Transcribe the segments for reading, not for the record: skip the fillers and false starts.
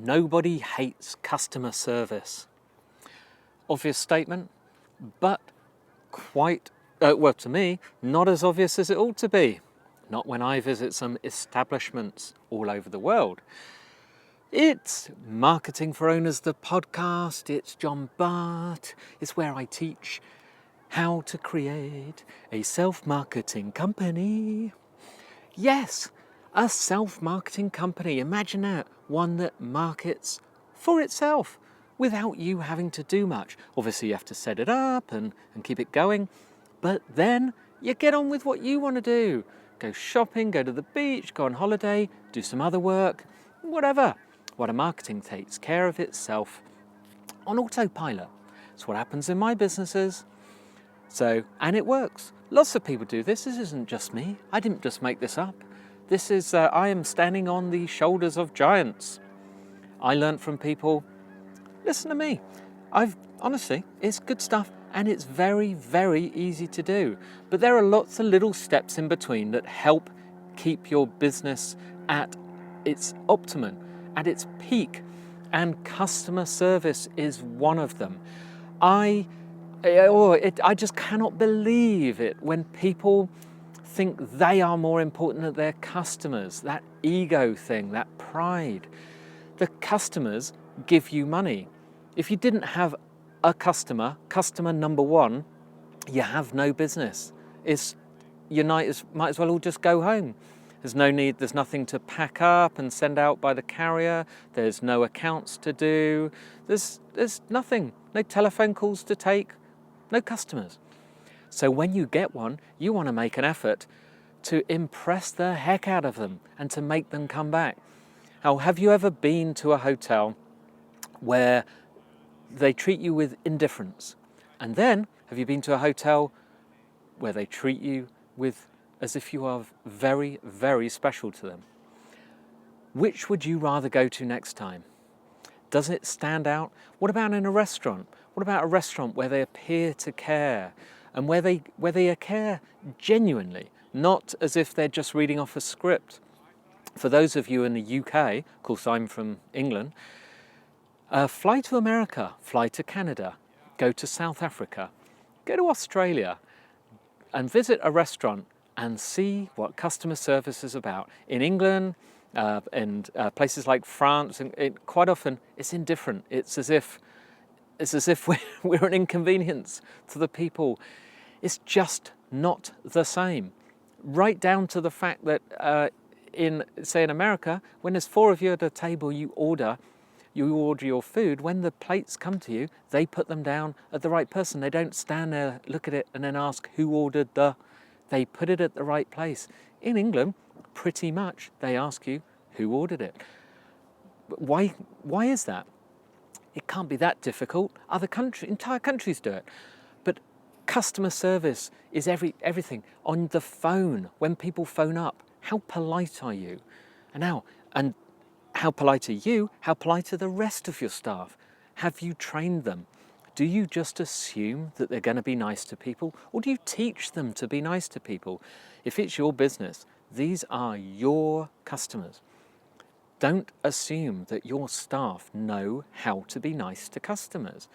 Nobody hates customer service. Obvious statement, but quite, well, to me, not as obvious as it ought to be. Not when I visit some establishments all over the world. It's Marketing for Owners, the podcast. It's John Bart. It's where I teach how to create a self-marketing company. Yes, a self-marketing company. Imagine that. One that markets for itself without you having to do much. Obviously, you have to set it up and keep it going. But then you get on with what you want to do. Go shopping, go to the beach, go on holiday, do some other work, whatever. What a marketing takes care of itself on autopilot. It's what happens in my businesses. And it works. Lots of people do this. This isn't just me. I didn't just make this up. This is, I am standing on the shoulders of giants. I learned from people. Listen to me. Honestly, it's good stuff and it's very, very easy to do. But there are lots of little steps in between that help keep your business at its optimum, at its peak. And customer service is one of them. I just cannot believe it when people think they are more important than their customers. That ego thing, that pride. The customers give you money. If you didn't have a customer number one, you have no business. You might as well all just go home. There's no need, there's nothing to pack up and send out by the carrier. There's no accounts to do. There's nothing, no telephone calls to take, no customers. So when you get one, you want to make an effort to impress the heck out of them and to make them come back. Now, have you ever been to a hotel where they treat you with indifference? And then, have you been to a hotel where they treat you as if you are very, very special to them? Which would you rather go to next time? Doesn't it stand out? What about in a restaurant? What about a restaurant where they appear to care and where they care genuinely, not as if they're just reading off a script? For those of you in the UK, of course I'm from England, fly to America, fly to Canada, go to South Africa, go to Australia and visit a restaurant and see what customer service is about. In England and places like France, quite often it's indifferent. It's as if we're an inconvenience to the people. It's just not the same. Right down to the fact that in America, when there's four of you at a table, you order your food. When the plates come to you, they put them down at the right person. They don't stand there, look at it, and then ask who ordered They put it at the right place. In England, pretty much, they ask you who ordered it. But why is that? It can't be that difficult. Entire countries do it. But customer service is everything. On the phone, when people phone up, how polite are you? And how polite are you? How polite are the rest of your staff? Have you trained them? Do you just assume that they're going to be nice to people? Or do you teach them to be nice to people? If it's your business, these are your customers. Don't assume that your staff know how to be nice to customers.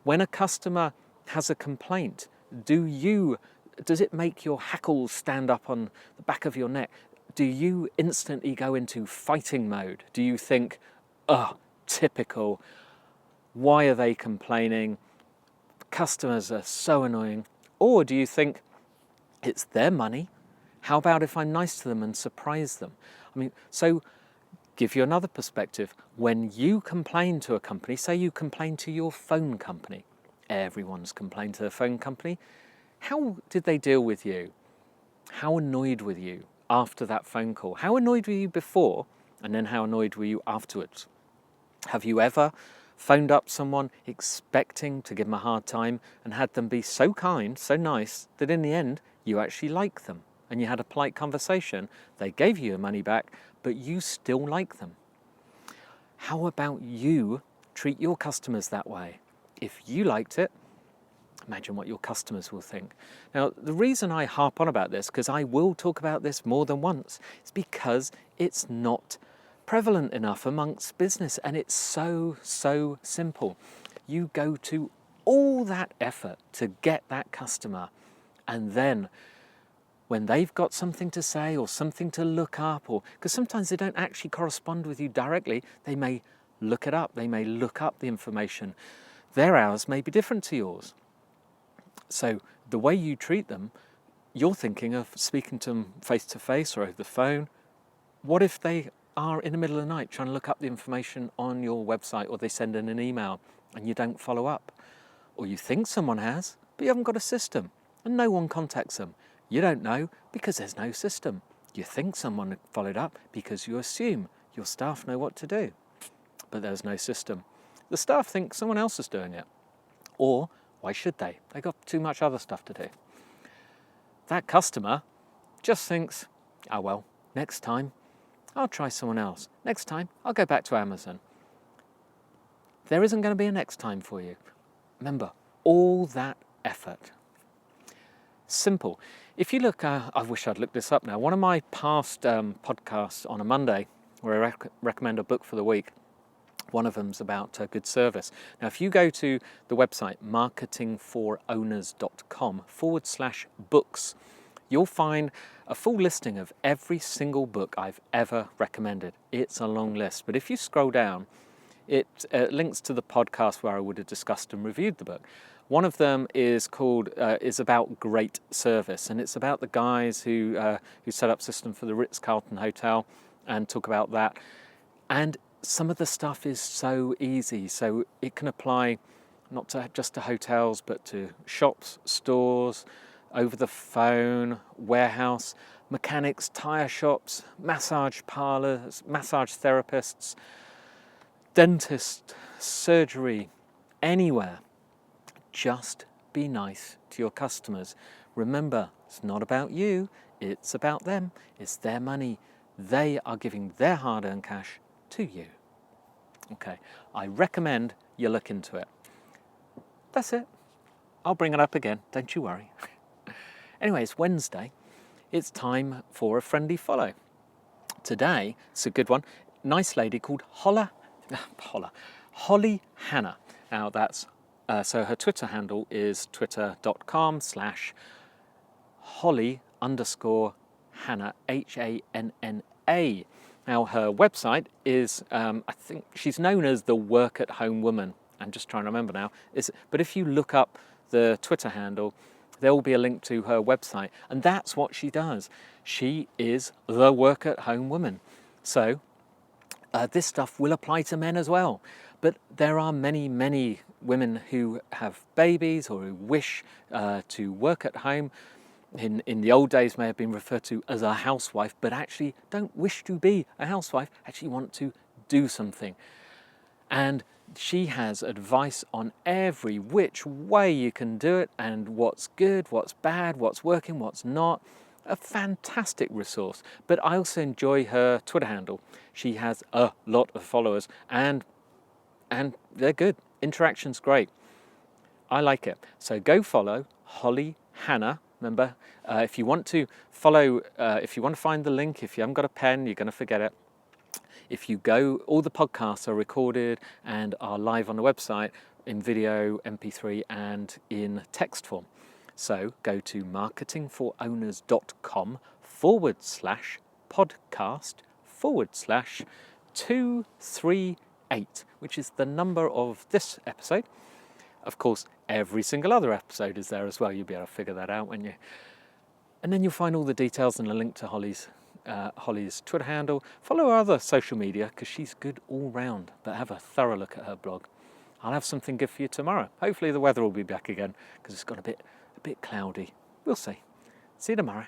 When a customer has a complaint, does it make your hackles stand up on the back of your neck? Do you instantly go into fighting mode? Do you think, typical, why are they complaining? Customers are so annoying. Or do you think, it's their money, how about if I'm nice to them and surprise them? So give you another perspective. When you complain to a company, say you complain to your phone company, everyone's complained to their phone company, how did they deal with you? How annoyed were you after that phone call? How annoyed were you before, and then how annoyed were you afterwards? Have you ever phoned up someone expecting to give them a hard time and had them be so kind, so nice, that in the end you actually like them and you had a polite conversation, they gave you your money back, but you still like them? How about you treat your customers that way? If you liked it, imagine what your customers will think. Now, the reason I harp on about this, because I will talk about this more than once, is because it's not prevalent enough amongst business, and it's so simple. You go to all that effort to get that customer, and then when they've got something to say or something to look up, or because sometimes they don't actually correspond with you directly, they may look it up, they may look up the information. Their hours may be different to yours. So the way you treat them, you're thinking of speaking to them face to face or over the phone. What if they are in the middle of the night trying to look up the information on your website, or they send in an email and you don't follow up? Or you think someone has, but you haven't got a system and no one contacts them. You don't know because there's no system. You think someone followed up because you assume your staff know what to do, but there's no system. The staff think someone else is doing it. Or why should they? They got too much other stuff to do. That customer just thinks, oh well, next time I'll try someone else. Next time I'll go back to Amazon. There isn't going to be a next time for you. Remember, all that effort. Simple. If you look, I wish I'd looked this up now. One of my past podcasts on a Monday, where I recommend a book for the week, one of them's about good service. Now, if you go to the website marketingforowners.com/books, you'll find a full listing of every single book I've ever recommended. It's a long list, but if you scroll down, it links to the podcast where I would have discussed and reviewed the book. One of them is called is about great service, and it's about the guys who set up system for the Ritz-Carlton Hotel and talk about that. And some of the stuff is so easy, so it can apply not to just to hotels, but to shops, stores, over the phone, warehouse, mechanics, tire shops, massage parlors, massage therapists, dentist, surgery, anywhere. Just be nice to your customers. Remember, it's not about you, it's about them. It's their money. They are giving their hard-earned cash to you. Okay, I recommend you look into it. That's it. I'll bring it up again, don't you worry. Anyway, it's Wednesday. It's time for a friendly follow. Today, it's a good one. Nice lady called Holly Hannah. Now that's, so her Twitter handle is twitter.com/Holly_Hannah, Hanna. Now her website is, I think she's known as the Work at Home Woman. I'm just trying to remember now. But if you look up the Twitter handle, there will be a link to her website. And that's what she does. She is the Work at Home Woman. So this stuff will apply to men as well. But there are many women who have babies or who wish to work at home. In the old days may have been referred to as a housewife, but actually don't wish to be a housewife, actually want to do something. And she has advice on every which way you can do it, and what's good, what's bad, what's working, what's not. A fantastic resource. But I also enjoy her Twitter handle. She has a lot of followers, and they're good. Interaction's great. I like it. So go follow Holly Hannah. Remember, if you want to follow, if you want to find the link, if you haven't got a pen, you're going to forget it. If you go, all the podcasts are recorded and are live on the website in video, MP3, and in text form. So go to marketingforowners.com/podcast/238, which is the number of this episode. Of course, every single other episode is there as well. You'll be able to figure that out when you... And then you'll find all the details and a link to Holly's Twitter handle. Follow her other social media because she's good all round, but have a thorough look at her blog. I'll have something good for you tomorrow. Hopefully the weather will be back again because it's got a bit cloudy. We'll see. See you tomorrow.